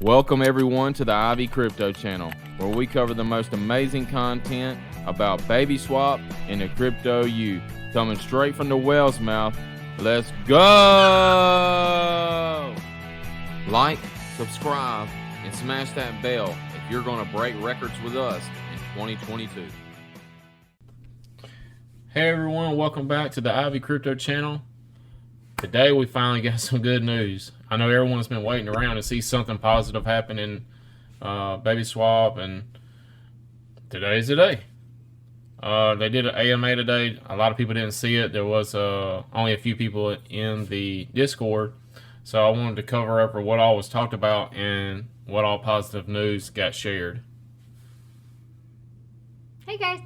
Welcome everyone to the Iveycryptochannel, where we cover the most amazing content about Babyswap and the cryptoyou, coming straight from the whale's mouth. Let's go! Like, subscribe, and smash that bell if you're going to break records with us in 2022. Hey everyone, welcome back to the Iveycryptochannel. Today we finally got some good news. I know everyone's been waiting around to see something positive happen in Babyswap, and today's the day. They did an AMA today. A lot of people didn't see it. There was only a few people in the Discord, so I wanted to cover up what all was talked about and what all positive news got shared. Hey guys.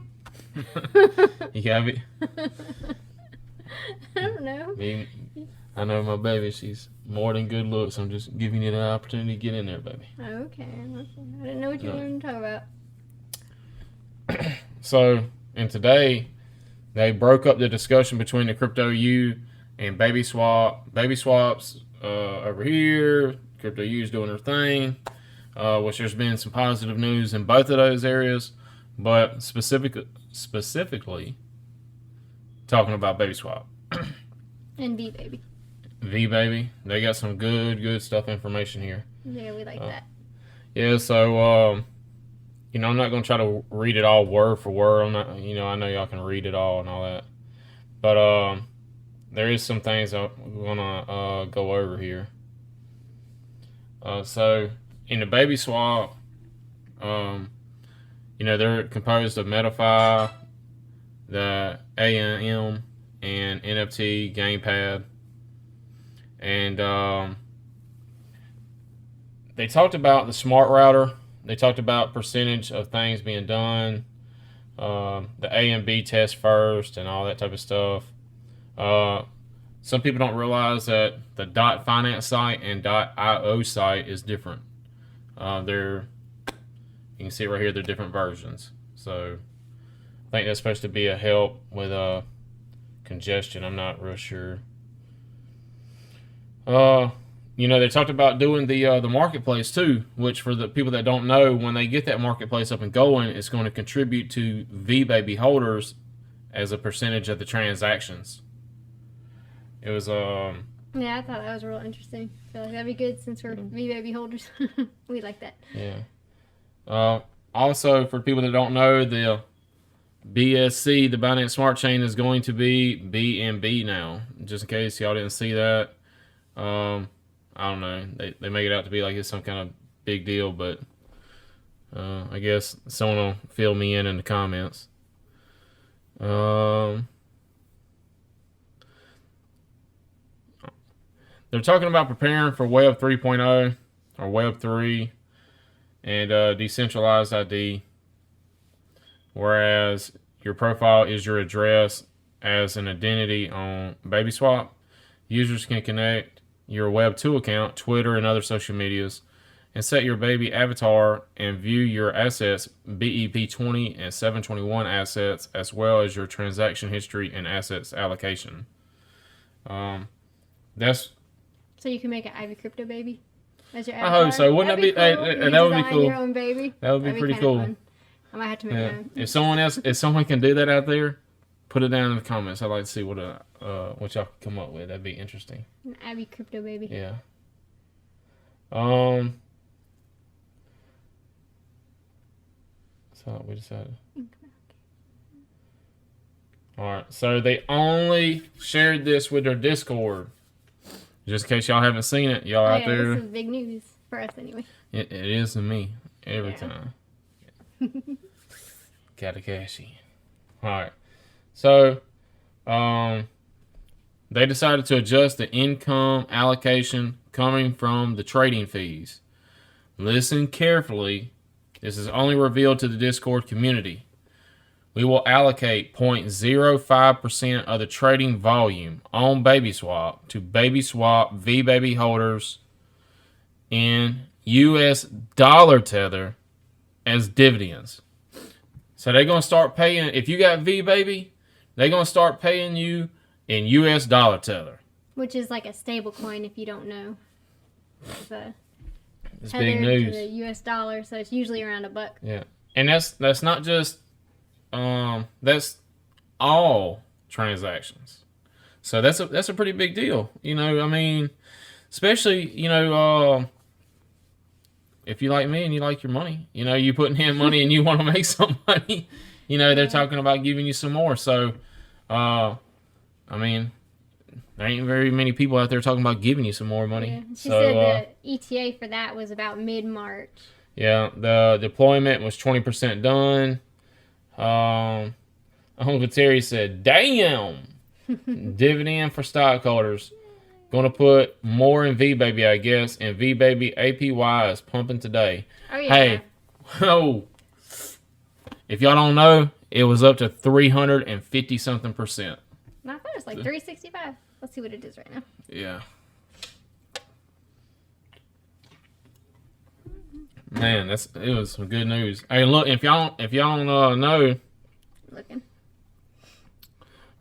You have it? I don't know. I know my baby, she's more than good looks. I'm just giving you the opportunity to get in there, baby. Okay. I didn't know what you wanted to talk about. So, and today, they broke up the discussion between the cryptoyou and Babyswap. Babyswap's over here. Cryptoyou's doing her thing, which there's been some positive news in both of those areas. But specifically talking about Babyswap. And vBABY. vBABY. They got some good stuff information here. Yeah, we like that. Yeah, so, I'm not going to try to read it all word for word. I know y'all can read it all and all that. But, there is some things I'm going to go over here. So, in the Babyswap, they're composed of MetaFi, the AMM, and NFT, Gamepad. And they talked about the smart router. They talked about percentage of things being done, the A and B test first, and all that type of stuff. Some people don't realize that the .finance site and .io site is different. You can see right here, they're different versions. So I think that's supposed to be a help with congestion. I'm not real sure. They talked about doing the marketplace too, which for the people that don't know, when they get that marketplace up and going, it's going to contribute to vBABY holders as a percentage of the transactions. It was yeah, I thought that was real interesting. I feel like that'd be good since we're vBABY holders. We like that. Yeah. Also, for people that don't know, the BSC, the Binance Smart Chain, is going to be BNB now. Just in case y'all didn't see that. I don't know. They make it out to be like it's some kind of big deal, but I guess someone will fill me in the comments. They're talking about preparing for Web 3.0 or Web 3 and decentralized ID, whereas your profile is your address as an identity on Babyswap. Users can connect your Web 2 account, Twitter, and other social medias, and set your baby avatar and view your assets, BEP20 and 721 assets, as well as your transaction history and assets allocation. So you can make an Iveycryptobaby as your avatar? I hope so. Wouldn't that be cool? That would be cool. Your own baby? That would be pretty cool. Fun. I might have to make my own. If someone can do that out there, put it down in the comments. I'd like to see what y'all can come up with. That'd be interesting. An Iveycryptobaby. Yeah. So we decided. Alright, so they only shared this with their Discord. Just in case y'all haven't seen it, y'all out there. This is big news for us anyway. It is to me every time. Gotta cashy. Alright. So, they decided to adjust the income allocation coming from the trading fees. Listen carefully. This is only revealed to the Discord community. We will allocate 0.05% of the trading volume on Babyswap to Babyswap vBABY holders in US dollar tether as dividends. So they're going to start paying, if you got vBABY, they're going to start paying you in US dollar tether. Which is like a stable coin if you don't know. It's big tethered news. to the U.S. dollar, so it's usually around $1. Yeah, and that's not just that's all transactions. So that's a pretty big deal. You know, I mean, especially if you like me and you like your money, you know, you putting in money and you want to make some money. You know, they're talking about giving you some more. So, I mean, there ain't very many people out there talking about giving you some more money. Yeah. She So, said the ETA for that was about mid-March. Yeah, the deployment was 20% done. Uncle Terry said, "Damn, dividend for stockholders. Gonna put more in vBABY, I guess. And vBABY APY is pumping today." Oh, yeah. Hey, if y'all don't know, it was up to 350 something percent. I thought it was like 365. Let's see what it is right now. Yeah. Man, it was some good news. Hey, look, if y'all don't know, Looking.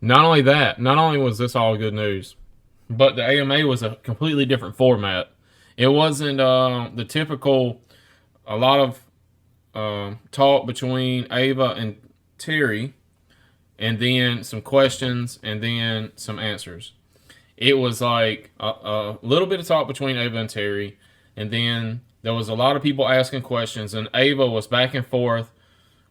not only was this all good news, but the AMA was a completely different format. It wasn't the typical, a lot of talk between Ava and Terry, and then some questions, and then some answers. It was like a little bit of talk between Ava and Terry, and then there was a lot of people asking questions, and Ava was back and forth,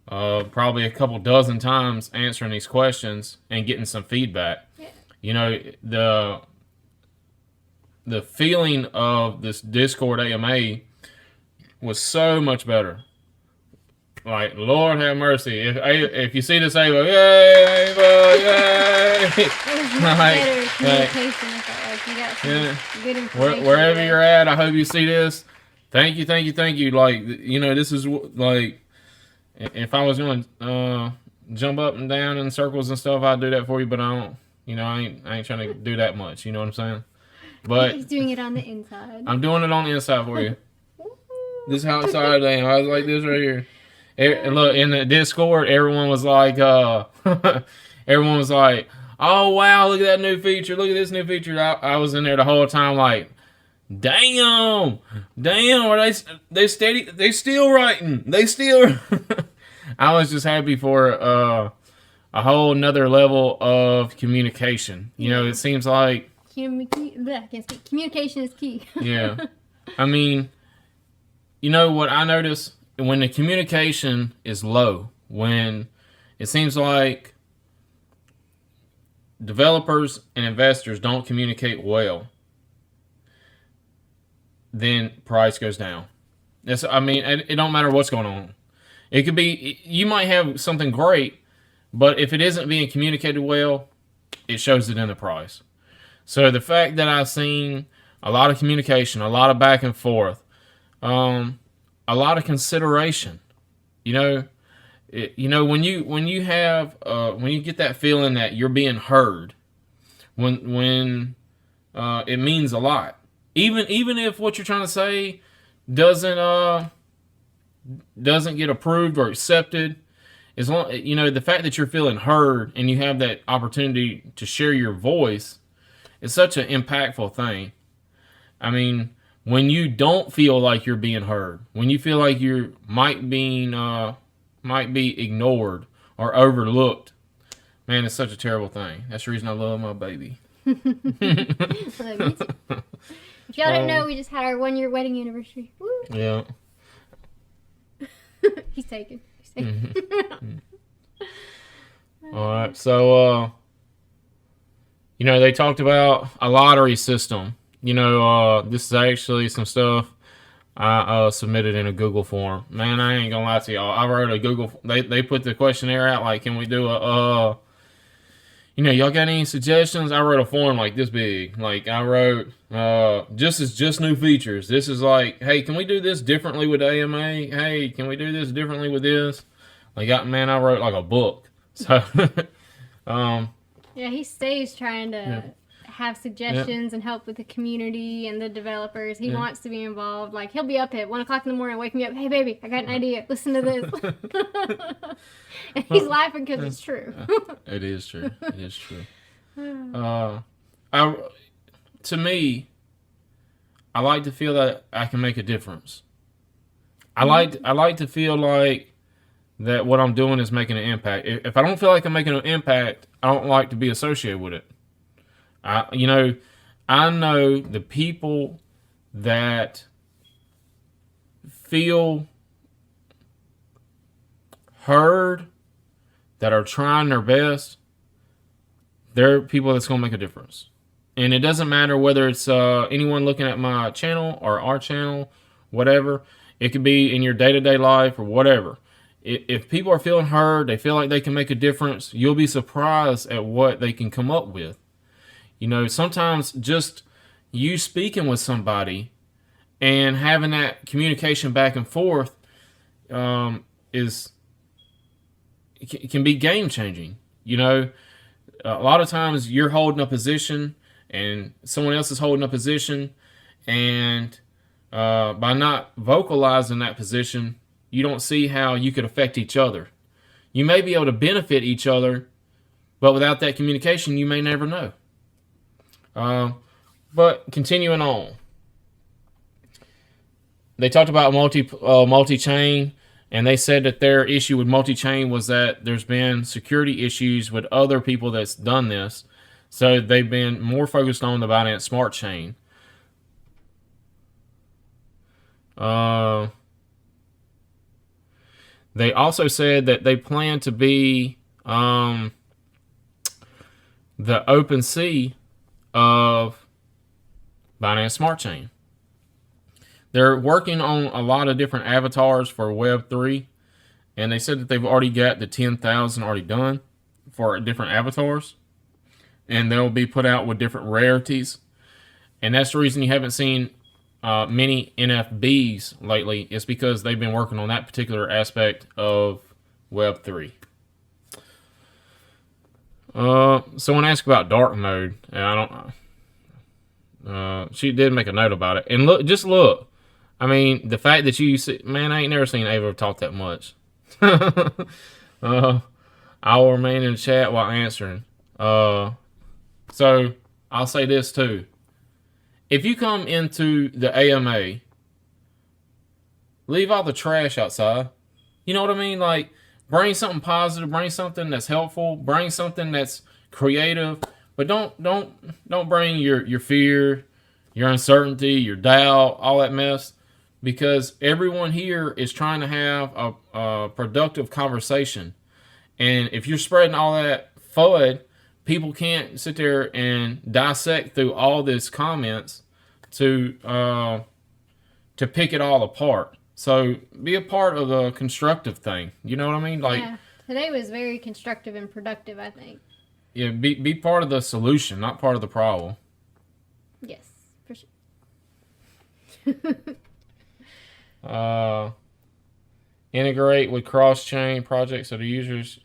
probably a couple dozen times answering these questions and getting some feedback. Yeah. You know, the feeling of this Discord AMA was so much better. Like, Lord have mercy. If you see this Ava, yay, Ava, yay! It was much better communication. I felt like you got some good information. Wherever you're at, I hope you see this. Thank you. Like, you know, this is like, if I was going to jump up and down in circles and stuff, I'd do that for you, but I don't, you know, I ain't trying to do that much, you know what I'm saying? But he's doing it on the inside. I'm doing it on the inside for you. This is how excited I am. I was like this right here. Look, in the Discord, everyone was like, oh wow, look at that new feature. Look at this new feature. I was in there the whole time like, damn, are they still writing. I was just happy for a whole nother level of communication. You know, it seems like communication is key. Yeah. I mean, you know what I notice? When the communication is low, when it seems like developers and investors don't communicate well, then price goes down. It don't matter what's going on. It could be, you might have something great, but if it isn't being communicated well, it shows it in the price. So the fact that I've seen a lot of communication, a lot of back and forth, a lot of consideration, you know, when you get that feeling that you're being heard, when it means a lot. Even if what you're trying to say doesn't get approved or accepted, as long, you know, the fact that you're feeling heard and you have that opportunity to share your voice is such an impactful thing. I mean, when you don't feel like you're being heard, when you feel like you might be ignored or overlooked, man, it's such a terrible thing. That's the reason I love my baby. If y'all don't know, we just had our 1-year wedding anniversary. Woo. Yeah. He's taken. All right. So, you know, they talked about a lottery system. You know, this is actually some stuff I submitted in a Google form. Man, I ain't gonna lie to y'all. I wrote a Google. They put the questionnaire out like, can we do a you know, y'all got any suggestions? I wrote a form like this big. Like, I wrote, just new features. This is like, hey, can we do this differently with AMA? Hey, can we do this differently with this? Like, I wrote like a book. So, yeah, he stays trying to have suggestions and help with the community and the developers. He wants to be involved. Like, he'll be up at 1 o'clock in the morning, wake me up. Hey, baby, I got an idea. Listen to this. And he's laughing because it's true. It is true. It is true. To me, I like to feel that I can make a difference. I like to feel like that what I'm doing is making an impact. If I don't feel like I'm making an impact, I don't like to be associated with it. I know the people that feel heard, that are trying their best, they're people that's going to make a difference. And it doesn't matter whether it's anyone looking at my channel or our channel, whatever. It could be in your day-to-day life or whatever. If people are feeling heard, they feel like they can make a difference, you'll be surprised at what they can come up with. Sometimes just you speaking with somebody and having that communication back and forth it can be game-changing. A lot of times you're holding a position and someone else is holding a position, and by not vocalizing that position, you don't see how you could affect each other. You may be able to benefit each other, but without that communication, you may never know. But continuing on, they talked about multi-chain, and they said that their issue with multi-chain was that there's been security issues with other people that's done this, so they've been more focused on the Binance Smart Chain. They also said that they plan to be the OpenSea of Binance Smart Chain. They're working on a lot of different avatars for Web3, and they said that they've already got the 10,000 already done for different avatars, and they'll be put out with different rarities. And that's the reason you haven't seen many NFBs lately, is because they've been working on that particular aspect of Web3. Someone asked about dark mode, and I don't. She did make a note about it, and look. I mean, the fact that you see, man, I ain't never seen Ava talk that much. I'll remain in the chat while answering. So I'll say this too. If you come into the AMA, leave all the trash outside. You know what I mean? Like, bring something positive, bring something that's helpful, bring something that's creative, but don't bring your fear, your uncertainty, your doubt, all that mess, because everyone here is trying to have a productive conversation. And if you're spreading all that FUD, people can't sit there and dissect through all these comments to pick it all apart. So be a part of the constructive thing. You know what I mean? Yeah. Today was very constructive and productive, I think. Yeah, be part of the solution, not part of the problem. Yes, for sure. Integrate with cross-chain projects so the users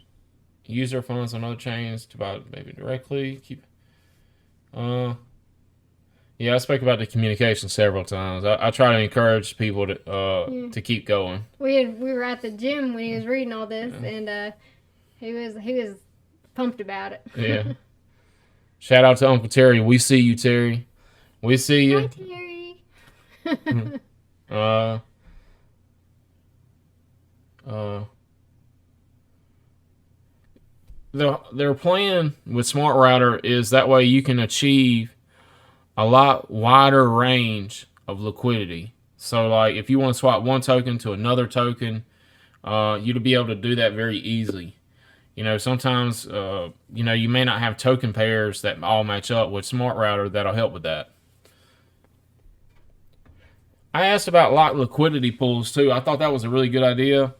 use their funds on other chains to buy maybe directly. Yeah, I spoke about the communication several times. I try to encourage people to keep going. We were at the gym when he was reading all this, and he was pumped about it. Yeah. Shout out to Uncle Terry. We see you, Terry. We see you. Hi, Terry. Their plan with Smart Router is that way you can achieve a lot wider range of liquidity. So, like, if you want to swap one token to another token, you'll be able to do that very easily. Sometimes, you may not have token pairs that all match up. With Smart Router, that'll help with that. I asked about locked liquidity pools too. I thought that was a really good idea.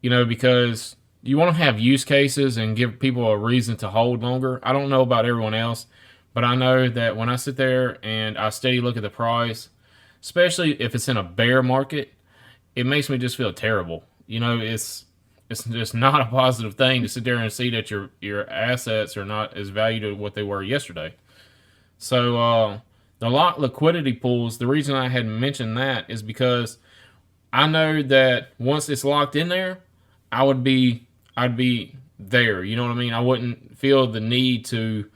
Because you want to have use cases and give people a reason to hold longer. I don't know about everyone else, but I know that when I sit there and I steady look at the price, especially if it's in a bear market, it makes me just feel terrible. It's just not a positive thing to sit there and see that your assets are not as valued as what they were yesterday. So the locked liquidity pools, the reason I had mentioned that is because I know that once it's locked in there, I'd be there. You know what I mean? I wouldn't feel the need to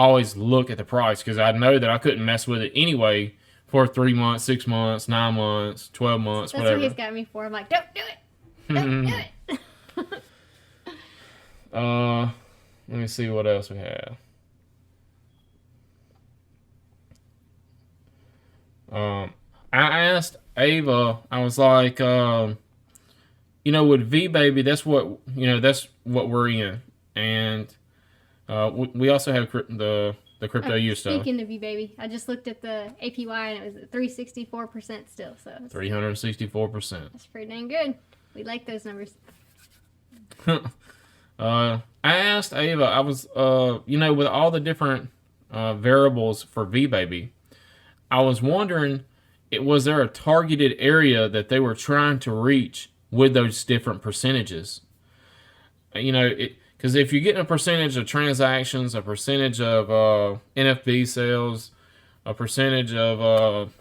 always look at the price because I know that I couldn't mess with it anyway for 3 months, 6 months, 9 months, 12 months, That's whatever. what he's got me for. I'm like, don't do it. Don't do it. Let me see what else we have. I asked Ava, I was like, with vBABY, that's what we're in. And we also have the cryptoyou stuff. Speaking of vBABY, I just looked at the APY and it was at 364% still. So 364%. That's pretty dang good. We like those numbers. I asked Ava, I was, with all the different variables for vBABY, I was wondering, was there a targeted area that they were trying to reach with those different percentages? Because if you're getting a percentage of transactions, a percentage of NFB sales, a percentage of,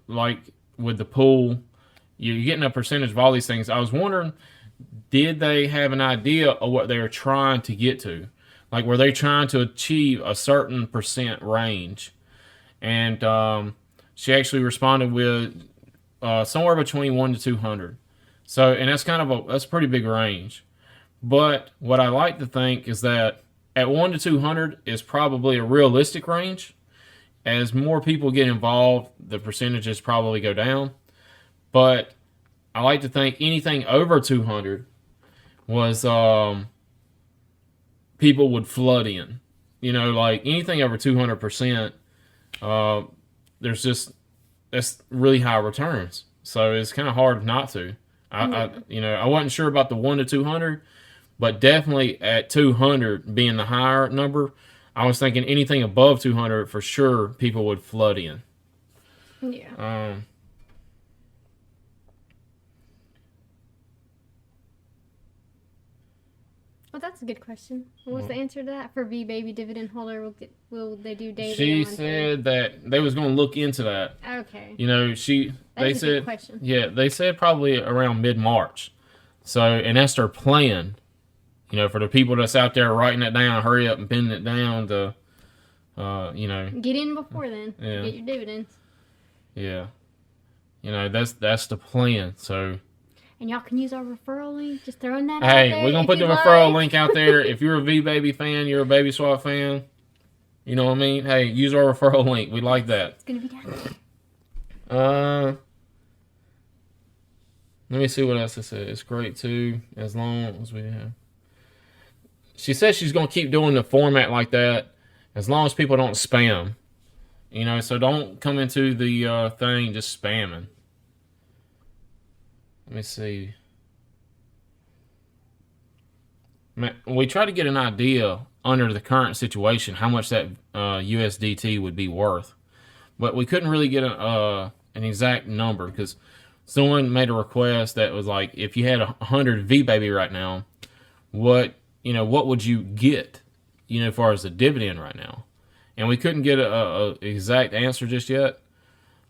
like with the pool, you're getting a percentage of all these things. I was wondering, did they have an idea of what they were trying to get to? Like, were they trying to achieve a certain percent range? And she actually responded with somewhere between 1 to 200. So, and that's that's a pretty big range. But what I like to think is that at 1 to 200 is probably a realistic range. As more people get involved, the percentages probably go down. But I like to think anything over 200 was people would flood in. Like anything over 200%, that's really high returns. So it's kind of hard not to. I wasn't sure about the 1 to 200, but definitely at 200 being the higher number, I was thinking anything above 200 for sure people would flood in. Yeah. Well, that's a good question. What was the answer to that? For vBABY dividend holder, will they do daily? She said that they was going to look into that. Okay. They said, good question. Yeah, they said probably around mid-March. So, and that's their plan. For the people that's out there writing it down, hurry up and pinning it down to, get in before then. Yeah. Get your dividends. Yeah. That's the plan. So. And y'all can use our referral link. Just throwing that out there. Hey, we're going to put the referral link out there. If you're a vBABY fan, you're a Babyswap fan, you know what I mean? Hey, use our referral link. We like that. It's going to be down. Let me see what else it said. It's great, too, as long as we have. She says she's going to keep doing the format like that as long as people don't spam. So don't come into the thing just spamming. Let me see. We try to get an idea under the current situation how much that USDT would be worth, but we couldn't really get an exact number because someone made a request that was like, if you had 100 vBABY right now, what would you get, as far as the dividend right now? And we couldn't get a exact answer just yet.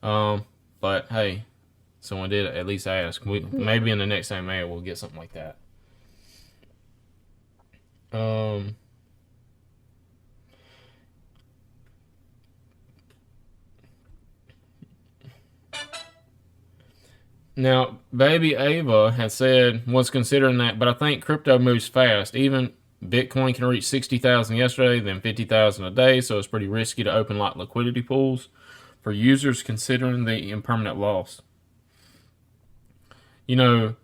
But hey. Someone did at least ask. Maybe in the next AMA we'll get something like that. Now, Baby Ava has said was considering that, but I think crypto moves fast. Even Bitcoin can reach 60,000 yesterday, then 50,000 a day, so it's pretty risky to open like liquidity pools for users considering the impermanent loss. I don't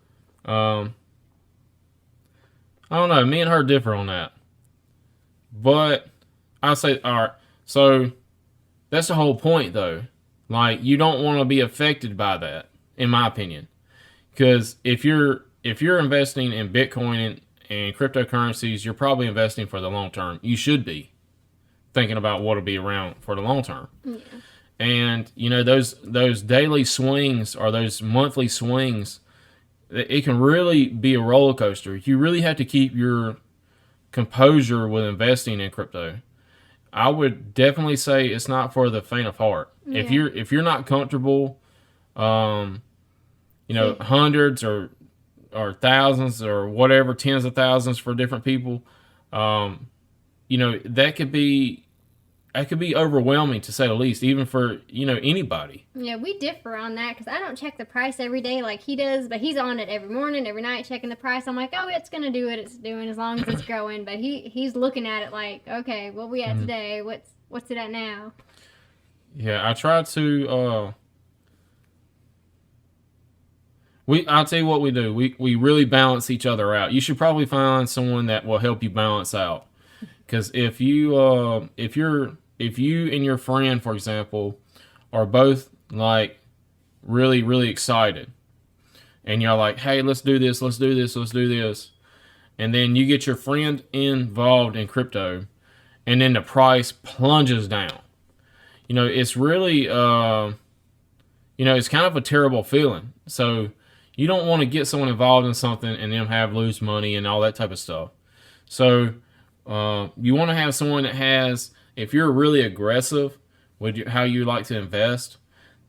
know. Me and her differ on that. But I say, all right. So that's the whole point, though. Like, you don't want to be affected by that, in my opinion. Because if you're investing in Bitcoin and cryptocurrencies, you're probably investing for the long term. You should be thinking about what'll be around for the long term. Yeah. And those daily swings or those monthly swings, it can really be a roller coaster. You really have to keep your composure with investing in crypto. I would definitely say it's not for the faint of heart. Yeah. If you're not comfortable, hundreds or thousands or whatever, tens of thousands for different people, that could be overwhelming, to say the least, even for anybody. Yeah, we differ on that because I don't check the price every day like he does, but he's on it every morning, every night, checking the price. I'm like, oh, it's gonna do what it's doing as long as it's growing. But he's looking at it like, okay, what we at today? What's it at now? Yeah, I try to. I'll tell you what we do. We really balance each other out. You should probably find someone that will help you balance out. Because if you and your friend, for example, are both like really, really excited, and you're like, hey, let's do this, and then you get your friend involved in crypto, and then the price plunges down. It's really, it's kind of a terrible feeling. So you don't want to get someone involved in something and then lose money and all that type of stuff. So you want to have someone that has, if you're really aggressive with how you like to invest,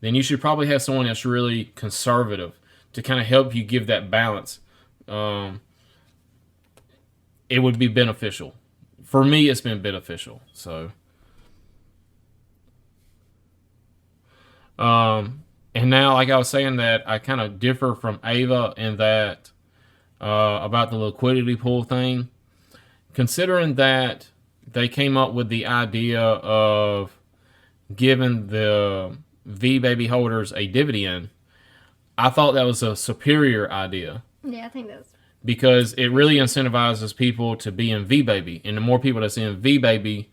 then you should probably have someone that's really conservative to kind of help you give that balance. It would be beneficial. For me, it's been beneficial. So, and now, like I was saying, that I kind of differ from Ava in that about the liquidity pool thing. Considering that they came up with the idea of giving the vBABY holders a dividend, I thought that was a superior idea. Yeah, I think that's... Because it really incentivizes people to be in vBABY. And the more people that's in vBABY,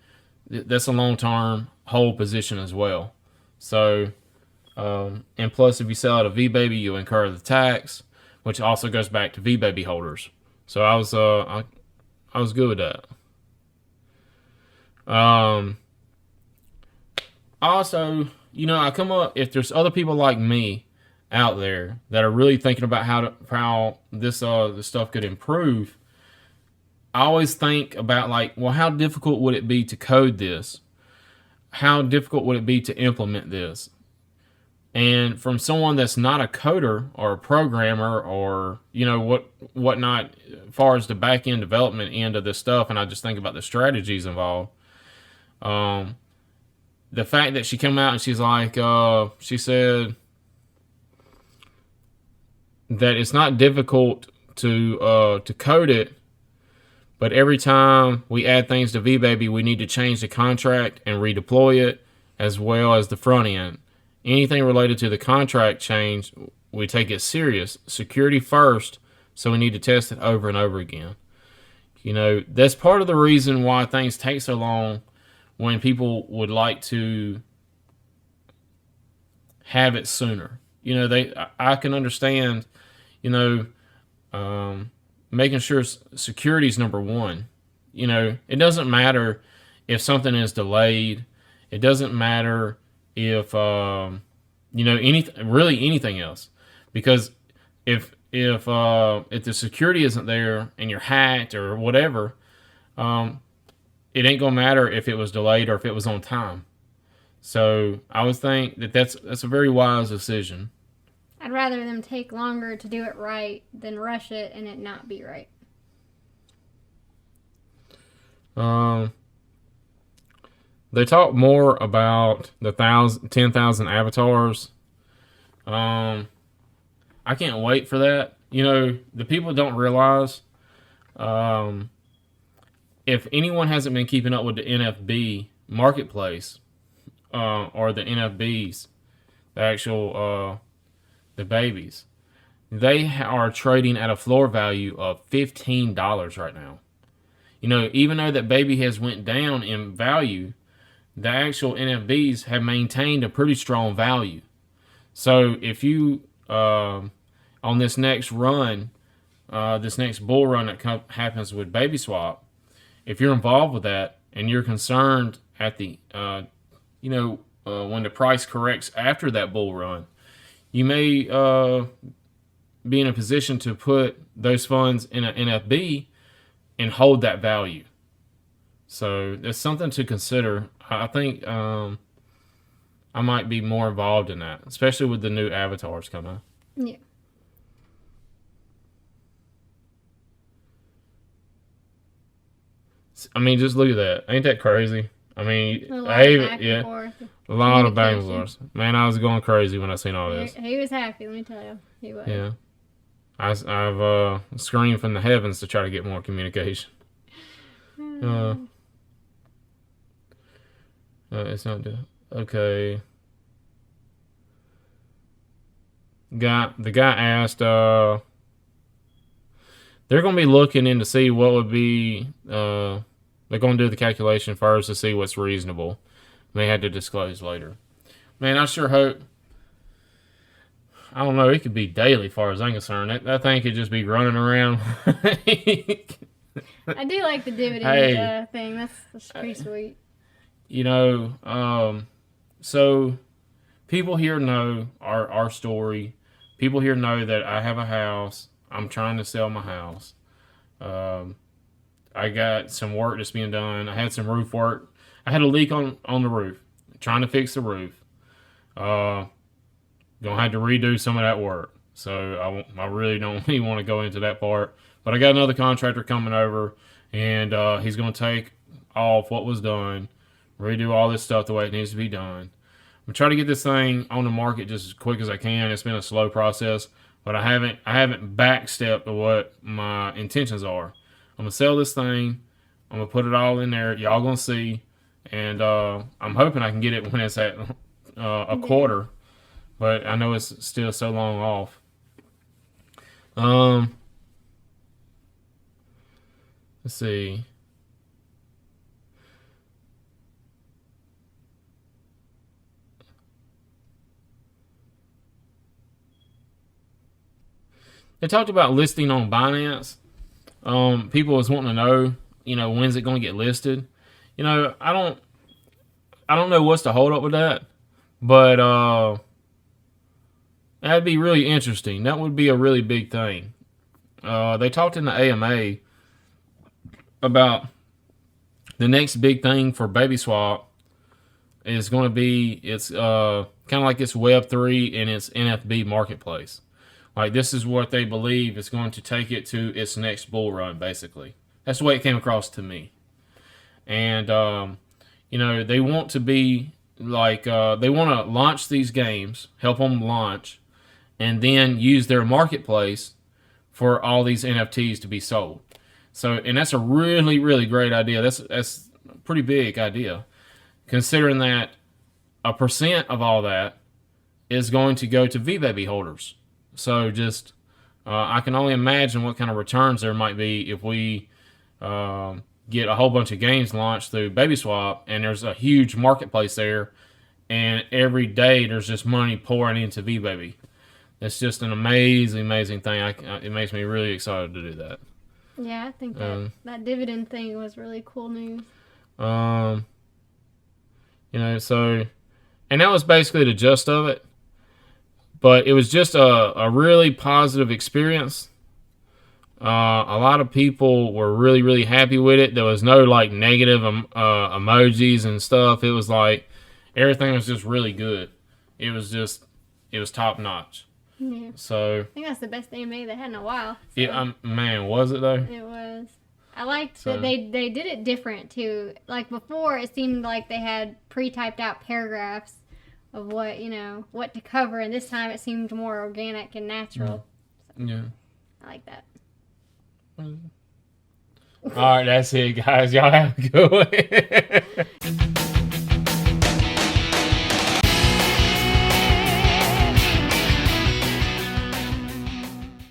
that's a long-term hold position as well. So, and plus if you sell out of vBABY, you incur the tax, which also goes back to vBABY holders. So I was good with that. Also, I come up, if there's other people like me out there that are really thinking about how this stuff could improve, I always think about how difficult would it be to code this? How difficult would it be to implement this? And from someone that's not a coder or a programmer or whatnot, as far as the back end development end of this stuff, and I just think about the strategies involved. The fact that she came out and she's like, she said that it's not difficult to code it, but every time we add things to vBABY, we need to change the contract and redeploy it, as well as the front end. Anything related to the contract change, we take it serious. Security first, so we need to test it over and over again. That's part of the reason why things take so long when people would like to have it sooner. I can understand, making sure security is number one. It doesn't matter if something is delayed. It doesn't matter if anything else, because if the security isn't there and you're hacked or whatever, it ain't gonna matter if it was delayed or if it was on time. So I would think that that's a very wise decision. I'd rather them take longer to do it right than rush it and it not be right. They talk more about the 10,000 avatars. I can't wait for that. The people don't realize, if anyone hasn't been keeping up with the NFB marketplace, or the NFBs, the actual, the babies, they are trading at a floor value of $15 right now. Even though that baby has went down in value, the actual NFBs have maintained a pretty strong value. So if you, on this next run, this next bull run that happens with Babyswap, if you're involved with that and you're concerned at the, when the price corrects after that bull run, you may be in a position to put those funds in an NFB and hold that value. So that's something to consider. I think I might be more involved in that, especially with the new avatars coming. Yeah. I mean, just look at that. Ain't that crazy? I mean, A lot of back and forth. a lot of back and communication. forth. Man, I was going crazy when I seen all this. He was happy, let me tell you. He was. Yeah. I've screamed from the heavens to try to get more communication. It's not okay. The guy asked. They're going to be looking in to see what would be. They're going to do the calculation first to see what's reasonable. They had to disclose later. Man, I sure hope. I don't know. It could be daily, as far as I'm concerned. That thing could just be running around. I do like the dividend thing. That's pretty sweet. You know, so people here know our story. People here know that I have a house. I'm trying to sell my house. I got some work that's being done. I had some roof work. I had a leak on the roof. Trying to fix the roof. Gonna have to redo some of that work. So I really don't even want to go into that part. But I got another contractor coming over, and he's gonna take off what was done, redo all this stuff the way it needs to be done. I'm trying to get this thing on the market just as quick as I can. It's been a slow process, but I haven't backstepped to what my intentions are. I'm gonna sell this thing. I'm gonna put it all in there. Y'all gonna see, and I'm hoping I can get it when it's at a quarter. But I know it's still so long off. Let's see. They talked about listing on Binance. People was wanting to know, when's it going to get listed? I don't know what's the hold up with that, but that'd be really interesting. That would be a really big thing. They talked in the AMA about the next big thing for Babyswap is going to be it's kind of like it's Web3 and its NFB marketplace. Like, this is what they believe is going to take it to its next bull run, basically. That's the way it came across to me. And, they want to be like, they want to launch these games, help them launch, and then use their marketplace for all these NFTs to be sold. So, and that's a really, really great idea. That's a pretty big idea, considering that a % of all that is going to go to vBABY holders. So just, I can only imagine what kind of returns there might be if we get a whole bunch of games launched through Babyswap, and there's a huge marketplace there, and every day there's just money pouring into vBABY. It's just an amazing, amazing thing. It makes me really excited to do that. Yeah, I think that dividend thing was really cool news. So, and that was basically the gist of it. But it was just a really positive experience. A lot of people were really, really happy with it. There was no negative emojis and stuff. It was like everything was just really good. It was top notch. Yeah. So I think that's the best AMA they had in a while. So. Yeah, man, was it though? It was. I liked that they did it different too. Like before, it seemed like they had pre-typed out paragraphs of what to cover, and this time it seemed more organic and natural. So, yeah. I like that. All right, that's it, guys. Y'all have a good one.